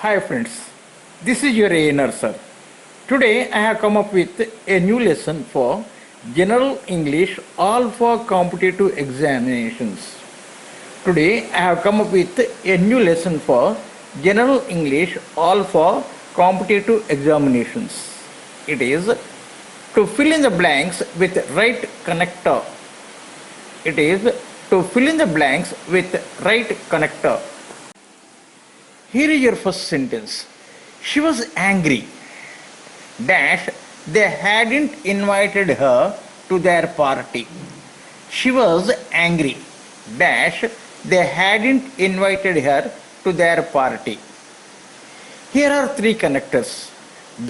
Hi friends, this is your A sir. Today I have come up with a new lesson for General English all for competitive examinations. Today I have come up with a new lesson for General English all for competitive examinations. It is to fill in the blanks with right connector. It is to fill in the blanks with right connector. Here is your first sentence. She was angry. Dash, they hadn't invited her to their party. She was angry. Dash, they hadn't invited her to their party. Here are three connectors.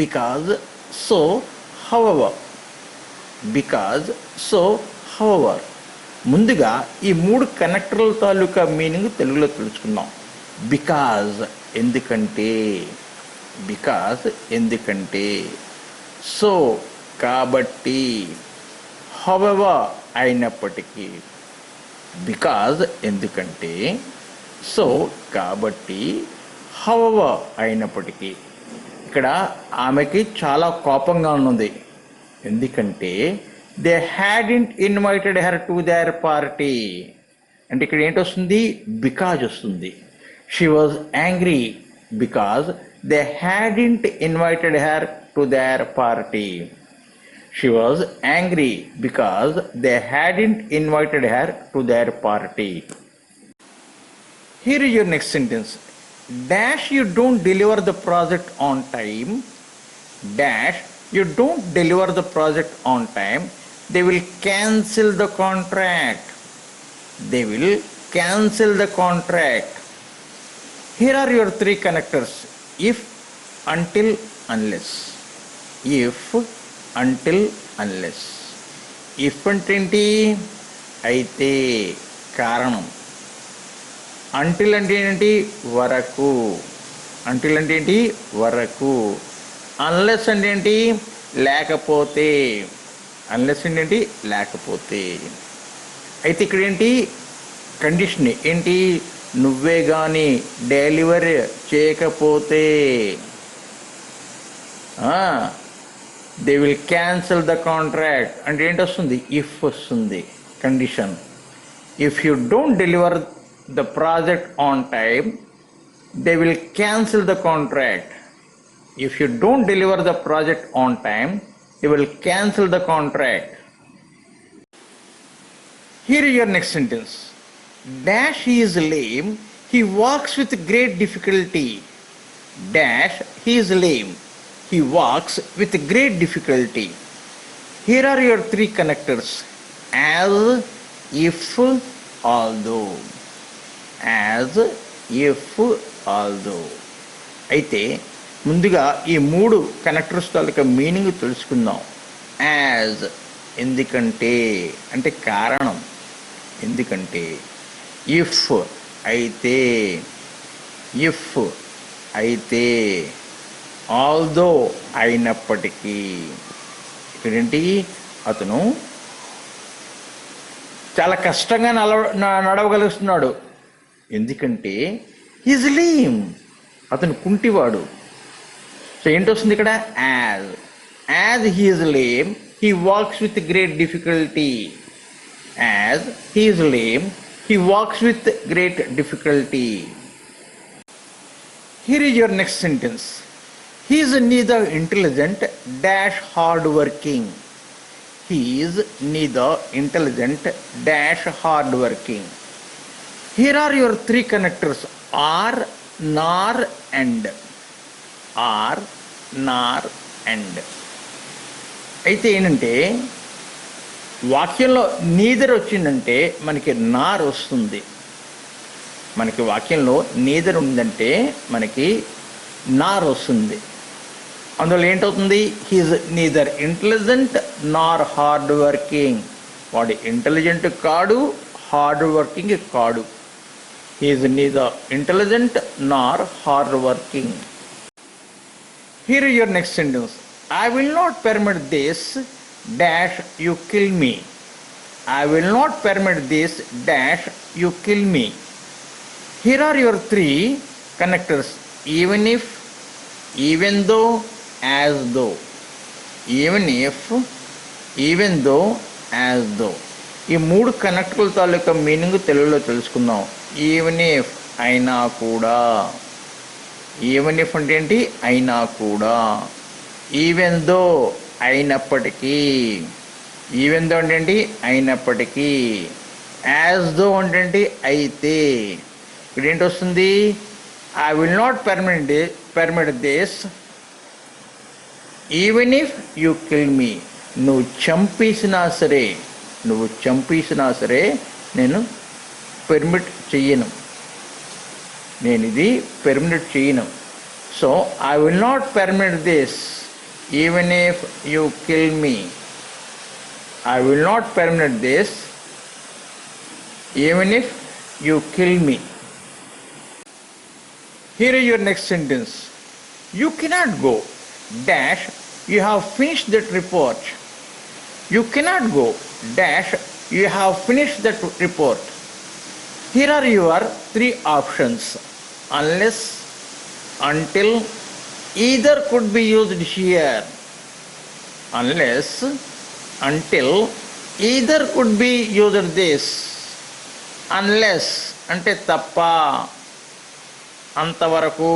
Because, so, however. Because, so, however. ముందుగా ఈ మూడు కనెక్టర్ల తాలూకా meaning తెలుగులో తెలుసుకుందాం. Because ఎందుకంటే, because ఎందుకంటే, so కాబట్టి, however అయినప్పటికీ. Because ఎందుకంటే, సో కాబట్టి, హౌఎవర్ అయినప్పటికీ. ఇక్కడ ఆమెకి చాలా కోపంగా ఉన్నది. ఎందుకంటే they hadn't invited her to their party. అంటే ఇక్కడ ఏంటి వస్తుంది? బికాజ్ వస్తుంది. She was angry because they hadn't invited her to their party. She was angry because they hadn't invited her to their party. Here is your next sentence. Dash, you don't deliver the project on time. Dash, you don't deliver the project on time. They will cancel the contract. They will cancel the contract. Here are your three connectors. If, until, unless. If, until, unless. If అంటే ఏంటి? అయితే, కారణం. Until అంటే ఏంటి? వరకు. Until అంటే ఏంటి? వరకు. అన్లెస్ అంటే ఏంటి? లేకపోతే. అన్లెస్ అంటే ఏంటి? లేకపోతే. అయితే ఇక్కడ ఏంటి? కండిషన్ ఏంటి? నువ్వే కానీ డెలివరీ చేయకపోతే they will cancel the contract. అంటే ఏంటి వస్తుంది? ఇఫ్ వస్తుంది. Condition. If you don't deliver the project on time, they will cancel the contract. If you don't deliver the project on time, they will cancel the contract. Here is your next sentence. Dash, he is lame, he walks with great difficulty. Dash, he is lame, he walks with great difficulty. Here are your three connectors. As, if, although. As, if, although. అయితే ముందుగా ఈ మూడు connectors తాలూకా meaning తెలుసుకుందాం. As ఎందుకంటే, అంటే కారణం. ఎందుకంటే. If అయితే, ఇఫ్ అయితే. ఆల్దో అయినప్పటికీ. ఇక్కడేంటి? అతను చాలా కష్టంగా నడవగలుగుతున్నాడు. ఎందుకంటే ఈజ్ లీమ్, అతను కుంటివాడు. సో ఏంటి వస్తుంది ఇక్కడ? As. As he's lame he walks with great difficulty. As he's lame he walks with great difficulty. Here is your next sentence. He is neither intelligent dash hard working. He is neither intelligent dash hard working. Here are your three connectors. Are, nor, and. Are, nor, and. అయితే ఏంటంటే వాక్యంలో neither వచ్చిందంటే మనకి నార్ వస్తుంది. మనకి వాక్యంలో neither ఉందంటే మనకి నార్ వస్తుంది. అందులో ఏంటవుతుంది? హీఈస్ నీదర్ ఇంటెలిజెంట్ నార్ హార్డ్ వర్కింగ్. వాడు ఇంటెలిజెంట్ కాడు, హార్డ్ వర్కింగ్ కాడు. He's neither intelligent Nar hard working. Here your next sentence. I will not permit this dash you kill me. I will not permit this dash you kill me. Here are your three connectors. even if, even though, as though. Even if, even though, as though. ఈ మూడు కనెక్టికల్ తాలూకా meaning తెలుగులో తెలుసుకుందాం. Even if, అయినా కూడా. Even if అంటే ఏంటి? అయినా కూడా. ఈవెన్ దో, అయినప్పటికీ. ఈవెన్ దో అంటే ఏంటి? అయినప్పటికీ. యాజ్ దో అంటే ఏంటి? అయితే. ఇక్కడ ఏంటి వస్తుంది? I will not permit this even if you kill me. నువ్వు చంపేసినా సరే, నేను పెర్మిట్ చెయ్యను. నేను ఇది పెర్మిట్ చెయ్యను. So I will not permit this even if you kill me. I will not permit this even if you kill me. Here is your next sentence. You cannot go dash you have finished that report. You cannot go dash you have finished that report. Here are your three options: unless, until, either could be used here. Unless, until, either could be used this. Unless అంటే తప్ప, అంతవరకు.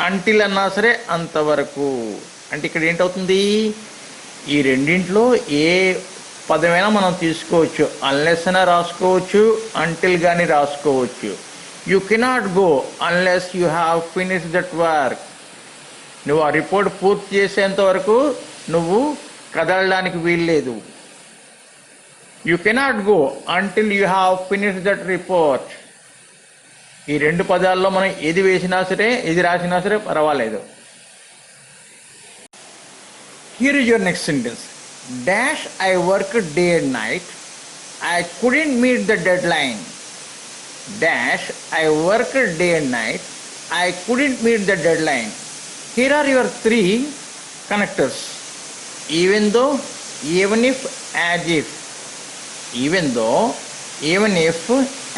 Until అన్నా సరే అంతవరకు. అంటే ఇక్కడ ఏంటవుతుంది? ఈ రెండింటిలో ఏ పదమైనా మనం తీసుకోవచ్చు. అన్లెస్ అయినా రాసుకోవచ్చు, అంటిల్ కానీ రాసుకోవచ్చు. You cannot go unless you have finish that work. నువ్వు ఆ రిపోర్ట్ పూర్తి చేసేంత వరకు నువ్వు కదలడానికి వీల్లేదు. You cannot go until you have finished that report. ఈ రెండు పదాల్లో మనం ఏది వేసినా సరే, ఏది రాసినా సరే పర్వాలేదు. Here is your next sentence. Dash I worked day and night. I couldn't meet the deadline. Dash I worked day and night. I couldn't meet the deadline. Here are your three connectors. Even though, even if, as if. Even though, even if,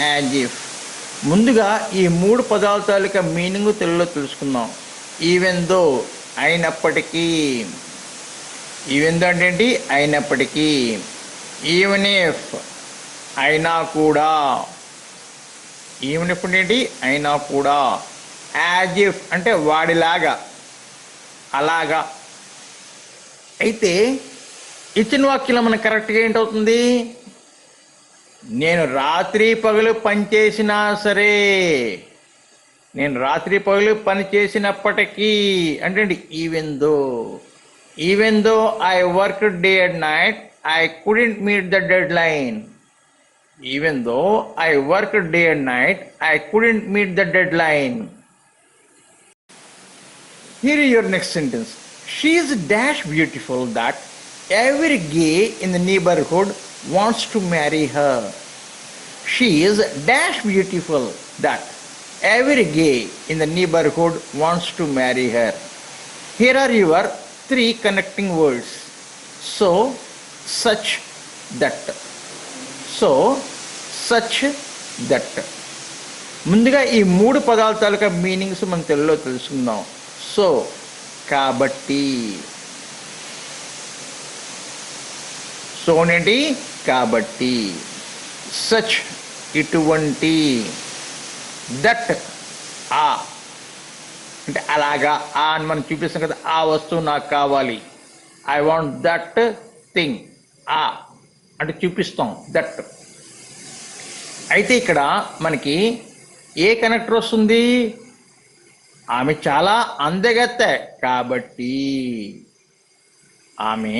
as if. ముందుగా ఈ మూడు పదాల తాలూకా meaning తెలుగులో తెలుసుకుందాం. Even though, అయినప్పటికీ. Even though అంటే ఏంటి? అయినప్పటికీ. ఈవెన్ ఇఫ్, అయినా కూడా. ఈవెన్ ఇఫ్ అంటే ఏంటి? అయినా కూడా. యాజ్ ఇఫ్ అంటే వాడిలాగా, అలాగా. అయితే ఇచ్చిన వాక్యంలో మనకు కరెక్ట్గా ఏంటవుతుంది? నేను రాత్రి పగలు పనిచేసినా సరే, నేను రాత్రి పగలు పని చేసినప్పటికీ అంటే even though I work day and night I couldn't meet the dead line. Even though I work day and night I couldn't meet the dead line. Here is your next sentence. She is dash beautiful that every gay in the neighborhood wants to marry her. She is dash beautiful that every gay in the neighborhood wants to marry her. Here are your three connecting words. So, such, that. So, such, that. ముందుగా ఈ మూడు పదాల తాలూకా meanings మనం తెలుగులో తెలుసుకుందాం. So, కాబట్టి. So ఏంటి? కాబట్టి. సచ్, ఇటువంటి. దట్, ఆ అంటే అలాగా. ఆ అని మనం చూపిస్తాం కదా, ఆ వస్తువు నాకు కావాలి. I want that thing. ఆ అంటే చూపిస్తాం, దట్. అయితే ఇక్కడ మనకి ఏ కనెక్టర్ వస్తుంది? ఆమె చాలా అందగత్తె కాబట్టి. ఆమె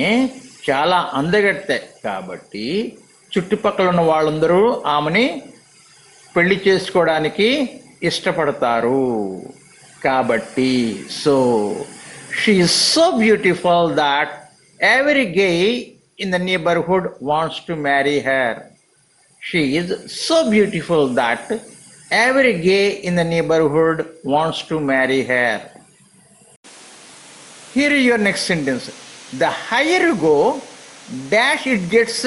చాలా అందగత్తె కాబట్టి చుట్టుపక్కల ఉన్న వాళ్ళందరూ ఆమెని పెళ్లి చేసుకోవడానికి ఇష్టపడతారు కాబట్టి. So she is so beautiful that every gay in the neighborhood wants to marry her. She is so beautiful that every gay in the neighborhood wants to marry her. Here is your next sentence. The higher you go, dash it gets.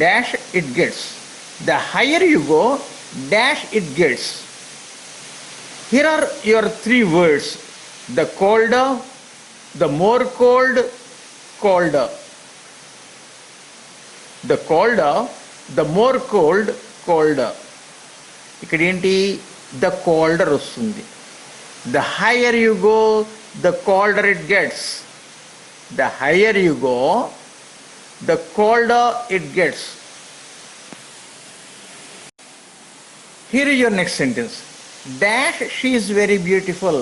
Dash it gets. The higher you go, dash it gets. Here are your three words: the colder, the more cold, colder. The colder, the more cold, colder. ఇక్కడ ఏంటి? The colder వస్తుంది. The higher you go, the colder it gets. The higher you go, the colder it gets. Here is your next sentence. Dash, she is very beautiful.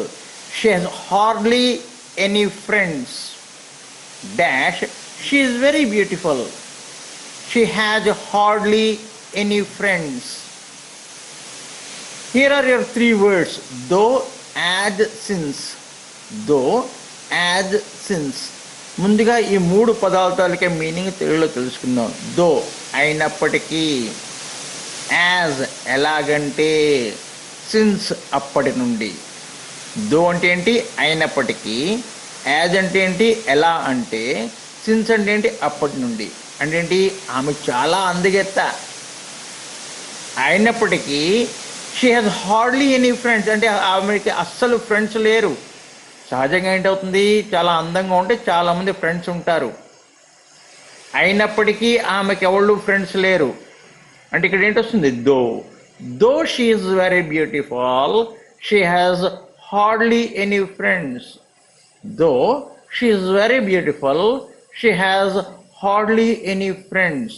She has hardly any friends. Dash, she is very beautiful. She has hardly any friends. Here are your three words: though, as, since. Though, as, since. ముందుగా ఈ మూడు పదాల తాలూకే meaning తెలుగులో తెలుసుకుందాం. దో అయినప్పటికీ, as ఎలాగంటే, since అప్పటి నుండి. దో అంటే ఏంటి? అయినప్పటికీ. యాజ్ అంటే ఏంటి? ఎలా అంటే. సిన్స్ అంటే ఏంటి? అప్పటి నుండి. అంటే ఏంటి? ఆమె చాలా అందగెత్త. అయినప్పటికీ she has hardly any friends, అంటే ఆమెకి అస్సలు ఫ్రెండ్స్ లేరు. సహజంగా ఏంటవుతుంది? చాలా అందంగా ఉంటే చాలామంది ఫ్రెండ్స్ ఉంటారు. అయినప్పటికీ ఆమెకి ఎవళ్ళు ఫ్రెండ్స్ లేరు అంటే ఇక్కడ ఏంటొస్తుంది? Though. Though she is very beautiful, she has hardly any friends. Though she is very beautiful, she has hardly any friends.